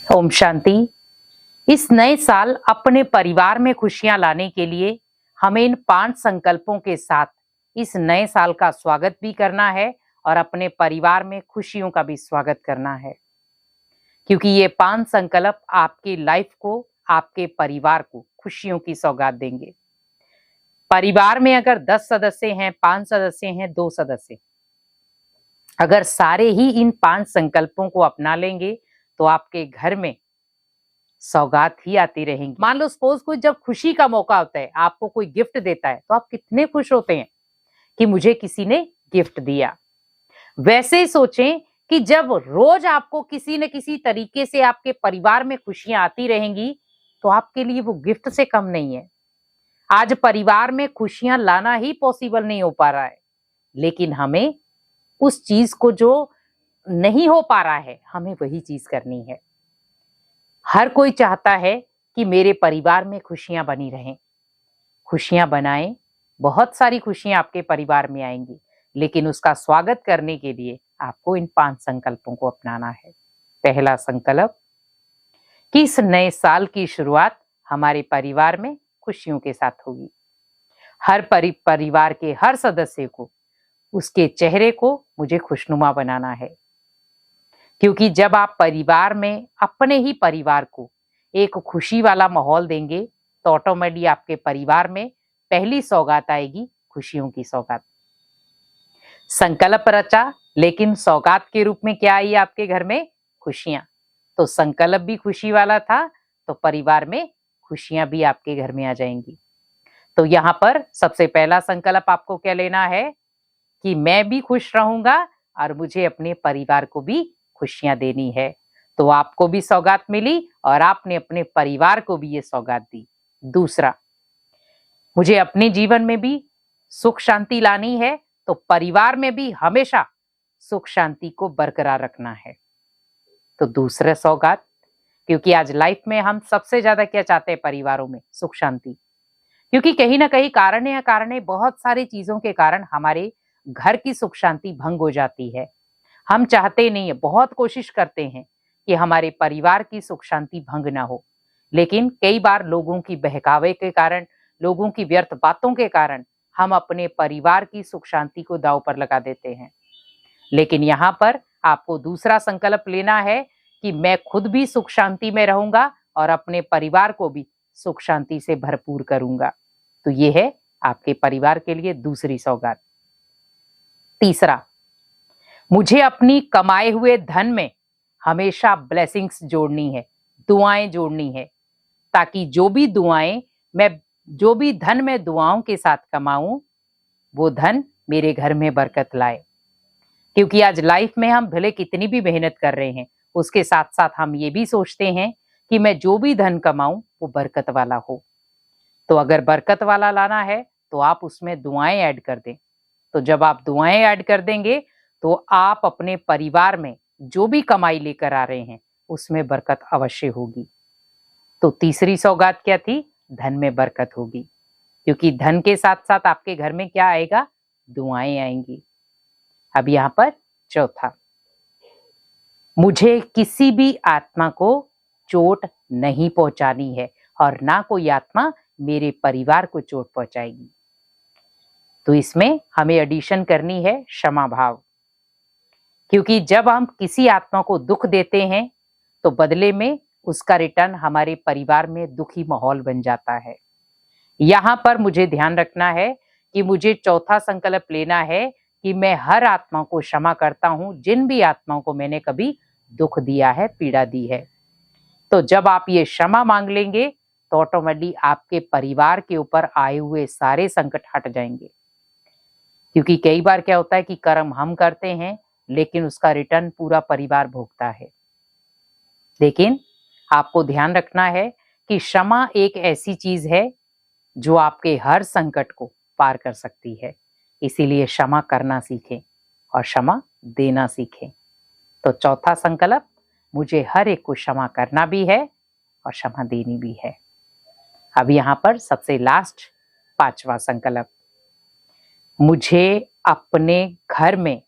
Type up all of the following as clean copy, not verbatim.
ओम शांति। इस नए साल अपने परिवार में खुशियां लाने के लिए हमें इन 5 संकल्पों के साथ इस नए साल का स्वागत भी करना है और अपने परिवार में खुशियों का भी स्वागत करना है, क्योंकि ये 5 संकल्प आपकी लाइफ को, आपके परिवार को खुशियों की सौगात देंगे। परिवार में अगर 10 सदस्य हैं, 5 सदस्य हैं, 2 सदस्य, अगर सारे ही इन 5 संकल्पों को अपना लेंगे तो आपके घर में सौगात ही आती रहेंगी। मान लो सपोज कोई जब खुशी का मौका होता है, आपको कोई गिफ्ट देता है, तो आप कितने खुश होते हैं कि मुझे किसी ने गिफ्ट दिया। वैसे ही सोचें कि जब रोज आपको किसी न किसी तरीके से आपके परिवार में खुशियां आती रहेंगी, तो आपके लिए वो गिफ्ट से कम नहीं है। आज परिवार में खुशियां लाना ही पॉसिबल नहीं हो पा रहा है, लेकिन हमें उस चीज को जो नहीं हो पा रहा है, हमें वही चीज करनी है। हर कोई चाहता है कि मेरे परिवार में खुशियां बनी रहें। खुशियां बनाएं, बहुत सारी खुशियां आपके परिवार में आएंगी, लेकिन उसका स्वागत करने के लिए आपको इन 5 संकल्पों को अपनाना है। पहला संकल्प कि इस नए साल की शुरुआत हमारे परिवार में खुशियों के साथ होगी। हर परिवार के हर सदस्य को, उसके चेहरे को मुझे खुशनुमा बनाना है, क्योंकि जब आप परिवार में अपने ही परिवार को एक खुशी वाला माहौल देंगे, तो ऑटोमेटिकली आपके परिवार में पहली सौगात आएगी खुशियों की सौगात। संकल्प रचा, लेकिन सौगात के रूप में क्या आई आपके घर में? खुशियां। तो संकल्प भी खुशी वाला था, तो परिवार में खुशियां भी आपके घर में आ जाएंगी। तो यहाँ पर सबसे पहला संकल्प आपको क्या लेना है कि मैं भी खुश रहूंगा और मुझे अपने परिवार को भी खुशियां देनी है। तो आपको भी सौगात मिली और आपने अपने परिवार को भी ये सौगात दी। दूसरा, मुझे अपने जीवन में भी सुख शांति लानी है, तो परिवार में भी हमेशा सुख शांति को बरकरार रखना है। तो दूसरा सौगात, क्योंकि आज लाइफ में हम सबसे ज्यादा क्या चाहते हैं परिवारों में? सुख शांति। क्योंकि कहीं ना कहीं कारण या कारण बहुत सारी चीजों के कारण हमारे घर की सुख शांति भंग हो जाती है। हम चाहते नहीं है, बहुत कोशिश करते हैं कि हमारे परिवार की सुख शांति भंग ना हो, लेकिन कई बार लोगों की बहकावे के कारण, लोगों की व्यर्थ बातों के कारण हम अपने परिवार की सुख शांति को दांव पर लगा देते हैं। लेकिन यहाँ पर आपको दूसरा संकल्प लेना है कि मैं खुद भी सुख शांति में रहूंगा और अपने परिवार को भी सुख शांति से भरपूर करूंगा। तो ये है आपके परिवार के लिए दूसरी सौगात। तीसरा, मुझे अपनी कमाए हुए धन में हमेशा ब्लेसिंग्स जोड़नी है, दुआएं जोड़नी है, ताकि जो भी धन मैं दुआओं के साथ कमाऊं, वो धन मेरे घर में बरकत लाए। क्योंकि आज लाइफ में हम भले कितनी भी मेहनत कर रहे हैं, उसके साथ साथ हम ये भी सोचते हैं कि मैं जो भी धन कमाऊं वो बरकत वाला हो। तो अगर बरकत वाला लाना है तो आप उसमें दुआएं ऐड कर दें। तो जब आप दुआएं ऐड कर देंगे तो आप अपने परिवार में जो भी कमाई लेकर आ रहे हैं उसमें बरकत अवश्य होगी। तो तीसरी सौगात क्या थी? धन में बरकत होगी, क्योंकि धन के साथ साथ आपके घर में क्या आएगा? दुआएं आएंगी। अब यहाँ पर चौथा, मुझे किसी भी आत्मा को चोट नहीं पहुंचानी है और ना कोई आत्मा मेरे परिवार को चोट पहुंचाएगी। तो इसमें हमें एडिशन करनी है क्षमा भाव, क्योंकि जब हम किसी आत्मा को दुख देते हैं तो बदले में उसका रिटर्न हमारे परिवार में दुखी माहौल बन जाता है। यहाँ पर मुझे ध्यान रखना है कि मुझे चौथा संकल्प लेना है कि मैं हर आत्मा को क्षमा करता हूँ, जिन भी आत्माओं को मैंने कभी दुख दिया है, पीड़ा दी है। तो जब आप ये क्षमा मांग लेंगे तो ऑटोमेटिकली आपके परिवार के ऊपर आए हुए सारे संकट हट जाएंगे। क्योंकि कई बार क्या होता है कि कर्म हम करते हैं, लेकिन उसका रिटर्न पूरा परिवार भोगता है। लेकिन आपको ध्यान रखना है कि क्षमा एक ऐसी चीज है जो आपके हर संकट को पार कर सकती है। इसीलिए क्षमा करना सीखें और क्षमा देना सीखें। तो चौथा संकल्प, मुझे हर एक को क्षमा करना भी है और क्षमा देनी भी है। अब यहाँ पर सबसे लास्ट 5वां संकल्प, मुझे अपने घर में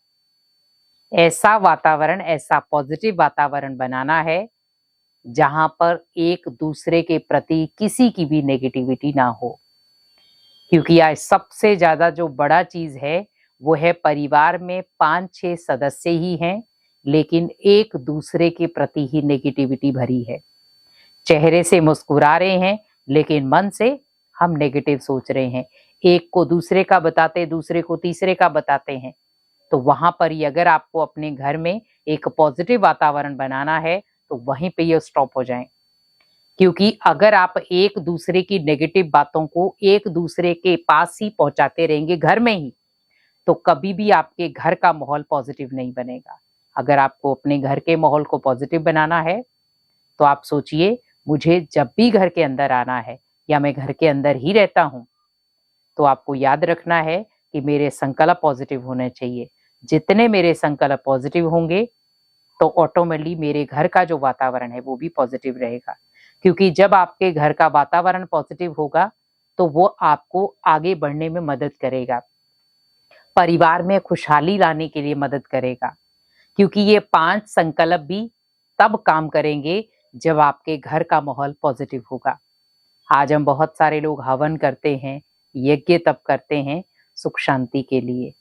ऐसा वातावरण, ऐसा पॉजिटिव वातावरण बनाना है जहां पर एक दूसरे के प्रति किसी की भी नेगेटिविटी ना हो। क्योंकि आज सबसे ज्यादा जो बड़ा चीज है वो है परिवार में 5-6 सदस्य ही हैं, लेकिन एक दूसरे के प्रति ही नेगेटिविटी भरी है। चेहरे से मुस्कुरा रहे हैं लेकिन मन से हम नेगेटिव सोच रहे हैं। एक को दूसरे का बताते, दूसरे को तीसरे का बताते हैं। तो वहां पर ही अगर आपको अपने घर में एक पॉजिटिव वातावरण बनाना है तो वहीं पे ये स्टॉप हो जाएं। क्योंकि अगर आप एक दूसरे की नेगेटिव बातों को एक दूसरे के पास ही पहुंचाते रहेंगे घर में ही, तो कभी भी आपके घर का माहौल पॉजिटिव नहीं बनेगा। अगर आपको अपने घर के माहौल को पॉजिटिव बनाना है तो आप सोचिए, मुझे जब भी घर के अंदर आना है या मैं घर के अंदर ही रहता हूं, तो आपको याद रखना है कि मेरे संकल्प पॉजिटिव होने चाहिए। जितने मेरे संकल्प पॉजिटिव होंगे तो ऑटोमेटिकली मेरे घर का जो वातावरण है वो भी पॉजिटिव रहेगा। क्योंकि जब आपके घर का वातावरण पॉजिटिव होगा तो वो आपको आगे बढ़ने में मदद करेगा, परिवार में खुशहाली लाने के लिए मदद करेगा। क्योंकि ये 5 संकल्प भी तब काम करेंगे जब आपके घर का माहौल पॉजिटिव होगा। आज हम बहुत सारे लोग हवन करते हैं, यज्ञ तप करते हैं सुख शांति के लिए,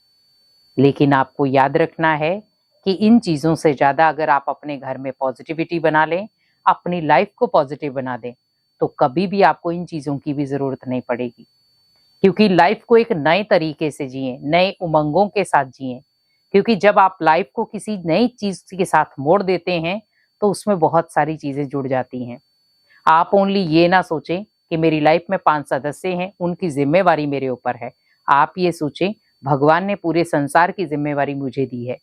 लेकिन आपको याद रखना है कि इन चीजों से ज्यादा अगर आप अपने घर में पॉजिटिविटी बना लें, अपनी लाइफ को पॉजिटिव बना दें, तो कभी भी आपको इन चीजों की भी जरूरत नहीं पड़ेगी। क्योंकि लाइफ को एक नए तरीके से जिए, नए उमंगों के साथ जिए। क्योंकि जब आप लाइफ को किसी नई चीज के साथ मोड़ देते हैं तो उसमें बहुत सारी चीजें जुड़ जाती हैं। आप ओनली ये ना सोचें कि मेरी लाइफ में 5 सदस्य हैं, उनकी जिम्मेवारी मेरे ऊपर है। आप ये सोचें, भगवान ने पूरे संसार की जिम्मेवारी मुझे दी है,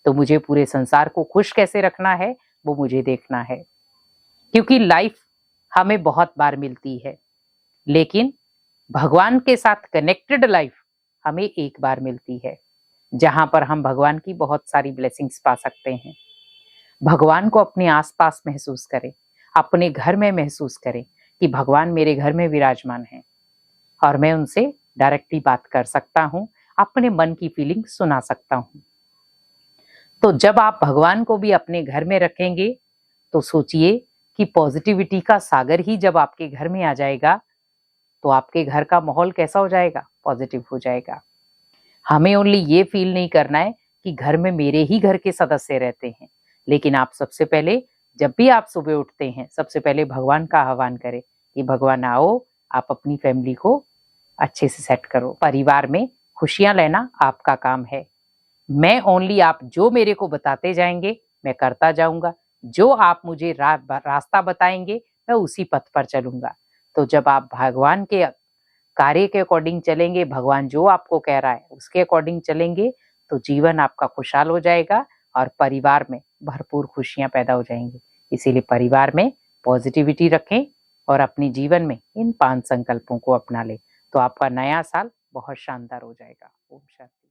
तो मुझे पूरे संसार को खुश कैसे रखना है वो मुझे देखना है। क्योंकि लाइफ हमें बहुत बार मिलती है, लेकिन भगवान के साथ कनेक्टेड लाइफ हमें एक बार मिलती है, जहां पर हम भगवान की बहुत सारी ब्लेसिंग्स पा सकते हैं। भगवान को अपने आसपास महसूस करें, अपने घर में महसूस करें कि भगवान मेरे घर में विराजमान है और मैं उनसे डायरेक्टली बात कर सकता हूं, अपने मन की फीलिंग सुना सकता हूं। तो जब आप भगवान को भी अपने घर में रखेंगे तो सोचिए कि पॉजिटिविटी का सागर ही जब आपके घर में आ जाएगा तो आपके घर का माहौल कैसा हो जाएगा? पॉजिटिव हो जाएगा। हमें ओनली ये फील नहीं करना है कि घर में मेरे ही घर के सदस्य रहते हैं, लेकिन आप सबसे पहले जब भी आप सुबह उठते हैं सबसे पहले भगवान का आह्वान करें कि भगवान आओ, आप अपनी फैमिली को अच्छे से सेट करो। परिवार में खुशियां लेना आपका काम है। मैं ओनली आप जो मेरे को बताते जाएंगे मैं करता जाऊंगा, जो आप मुझे रास्ता बताएंगे मैं उसी पथ पर चलूंगा। तो जब आप भगवान के कार्य के अकॉर्डिंग चलेंगे, भगवान जो आपको कह रहा है उसके अकॉर्डिंग चलेंगे, तो जीवन आपका खुशहाल हो जाएगा और परिवार में भरपूर खुशियां पैदा हो जाएंगी। इसीलिए परिवार में पॉजिटिविटी रखें और अपने जीवन में इन 5 संकल्पों को अपना लें, तो आपका नया साल बहुत शानदार हो जाएगा। ओम शांति।